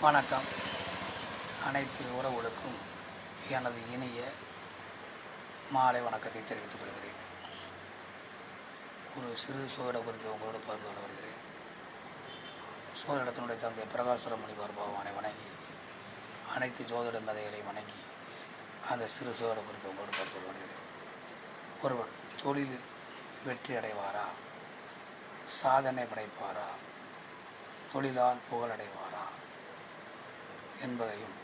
வணக்கம். அனைத்து உறவுகளுக்கும் எனது இனிய மாலை வணக்கத்தை தெரிவித்துக் கொள்கிறேன். ஒரு சிறு சோதிட குறிப்பை உங்களோடு பகிர்ந்து கொள்ள வருகிறேன். சோதிடத்தினுடைய தந்தை பிரகாசுரமணி பகவானை வணங்கி, அனைத்து ஜோதிட மேதைகளை வணங்கி அந்த சிறு சோதிட குறிப்பை உங்களோடு பகிர்ந்து கொள்ள வருகிறேன். ஒருவர் தொழிலில் வெற்றி அடைவாரா, சாதனை படைப்பாரா, தொழிலால் புகழடைவாரா என்பதையும்,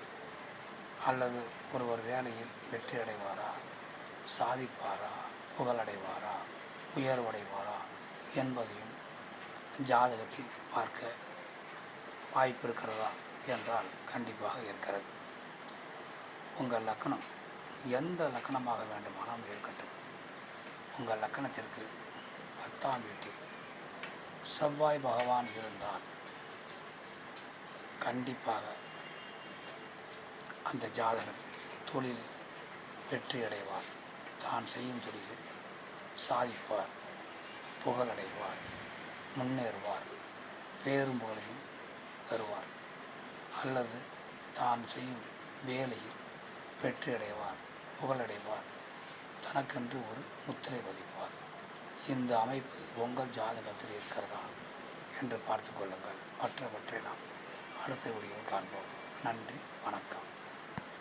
அல்லது ஒருவர் வேலையில் வெற்றி அடைவாரா, சாதிப்பாரா, புகழடைவாரா, உயர்வடைவாரா என்பதையும் ஜாதகத்தில் பார்க்க வாய்ப்பு இருக்கிறதா என்றால் கண்டிப்பாக இருக்கிறது. உங்கள் லக்கணம் எந்த லக்கணமாக வேண்டுமானாலும் இருக்கட்டும், உங்கள் லக்கணத்திற்கு 10ஆம் வீட்டில் செவ்வாய் பகவான் இருந்தால் கண்டிப்பாக அந்த ஜாதகர் தொழிலில் வெற்றி அடைவார், தான் செய்யும் தொழிலில் சாதிப்பார், புகழடைவார், முன்னேறுவார், பேரும் புகழையும் பெறுவார். அல்லது தான் செய்யும் வேலையில் வெற்றி அடைவார், புகழடைவார், தனக்கென்று ஒரு முத்திரை பதிப்பார். இந்த அமைப்பு உங்கள் ஜாதகத்தில் இருக்கிறதா என்று பார்த்து கொள்ளுங்கள். மற்றவற்றை நாம் அடுத்த வீடியோவில் காண்போம். நன்றி, வணக்கம்.